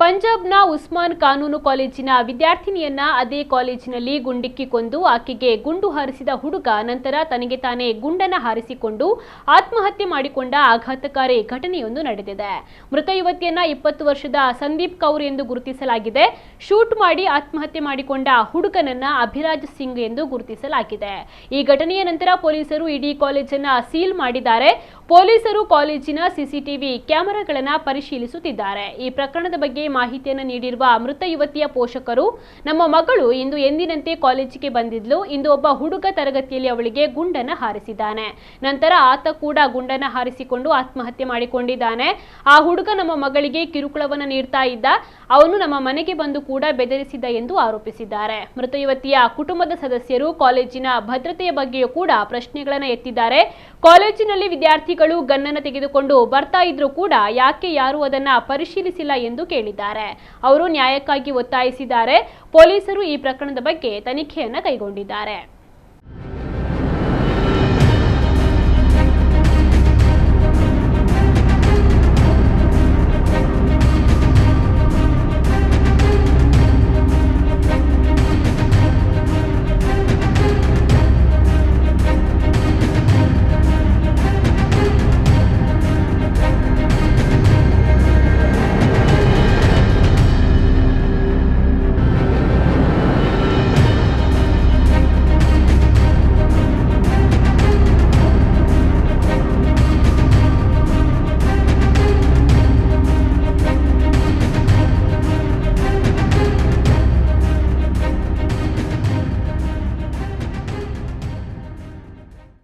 ಪಂಜಾಬ್ನ ಉಸ್ಮಾನ್ ಕಾನೂನು ಕಾಲೇಜಿನ ವಿದ್ಯಾರ್ಥಿನಿಯನ್ನ ಅದೇ ಕಾಲೇಜಿನಲ್ಲಿ ಗುಂಡಿಕ್ಕಿ ಕೊಂದು ಆಕೆಗೆ ಗುಂಡು ಹಾರಿಸಿದ ಹುಡುಗ ನಂತರ ತನಗೆ ತಾನೇ ಗುಂಡನ್ನ ಹಾರಿಸಿಕೊಂಡು ಆತ್ಮಹತ್ಯೆ ಮಾಡಿಕೊಂಡ ಆಘಾತಕಾರಿ ಘಟನೆಯೊಂದು ನಡೆದಿದೆ. ಮೃತ ಯುವತಿಯನ್ನ 20 ವರ್ಷದ ಸಂದೀಪ್ ಕೌರ್ ಎಂದು ಗುರುತಿಸಲಾಗಿದೆ. ಶೂಟ್ ಮಾಡಿ ಆತ್ಮಹತ್ಯೆ ಮಾಡಿಕೊಂಡ ಹುಡುಗನನ್ನ ಅಭಿರಾಜ್ ಸಿಂಗ್ ಎಂದು ಗುರುತಿಸಲಾಗಿದೆ. ಈ ಘಟನೆಯ ನಂತರ ಪೊಲೀಸರು ಇಡೀ ಕಾಲೇಜನ್ನ ಸೀಲ್ ಮಾಡಿದ್ದಾರೆ. ಪೊಲೀಸರು ಕಾಲೇಜಿನ ಸಿಸಿಟಿವಿ ಕ್ಯಾಮೆರಾಗಳನ್ನ ಪರಿಶೀಲಿಸುತ್ತಿದ್ದಾರೆ. ಈ ಪ್ರಕರಣದ ಬಗ್ಗೆ ಮಾಹಿತಿಯನ್ನು ನೀಡಿರುವ ಮೃತ ಯುವತಿಯ ಪೋಷಕರು, ನಮ್ಮ ಮಗಳು ಇಂದು ಎಂದಿನಂತೆ ಕಾಲೇಜಿಗೆ ಬಂದಿದ್ಲು. ಇಂದು ಒಬ್ಬ ಹುಡುಗ ತರಗತಿಯಲ್ಲಿ ಅವಳಿಗೆ ಗುಂಡನ್ನ ಹಾರಿಸಿದ್ದಾನೆ. ನಂತರ ಆತ ಕೂಡ ಗುಂಡನ್ನ ಹಾರಿಸಿಕೊಂಡು ಆತ್ಮಹತ್ಯೆ ಮಾಡಿಕೊಂಡಿದ್ದಾನೆ. ಆ ಹುಡುಗ ನಮ್ಮ ಮಗಳಿಗೆ ಕಿರುಕುಳವನ್ನು ನೀಡ್ತಾ ಇದ್ದ. ಅವನು ನಮ್ಮ ಮನೆಗೆ ಬಂದು ಕೂಡ ಬೆದರಿಸಿದ್ದ ಎಂದು ಆರೋಪಿಸಿದ್ದಾರೆ. ಮೃತ ಯುವತಿಯ ಕುಟುಂಬದ ಸದಸ್ಯರು ಕಾಲೇಜಿನ ಭದ್ರತೆಯ ಬಗ್ಗೆಯೂ ಕೂಡ ಪ್ರಶ್ನೆಗಳನ್ನು ಎತ್ತಿದ್ದಾರೆ. ಕಾಲೇಜಿನಲ್ಲಿ ವಿದ್ಯಾರ್ಥಿಗಳು ಗನ್ನನ್ನು ತೆಗೆದುಕೊಂಡು ಬರ್ತಾ ಇದ್ರು ಕೂಡ ಯಾಕೆ ಯಾರು ಅದನ್ನ ಪರಿಶೀಲಿಸಿಲ್ಲ ಎಂದು ಕೇಳಿದ್ದಾರೆ. ಅವರು ನ್ಯಾಯಕ್ಕಾಗಿ ಒತ್ತಾಯಿಸಿದ್ದಾರೆ. ಪೊಲೀಸರು ಈ ಪ್ರಕರಣದ ಬಗ್ಗೆ ತನಿಖೆಯನ್ನು ಕೈಗೊಂಡಿದ್ದಾರೆ.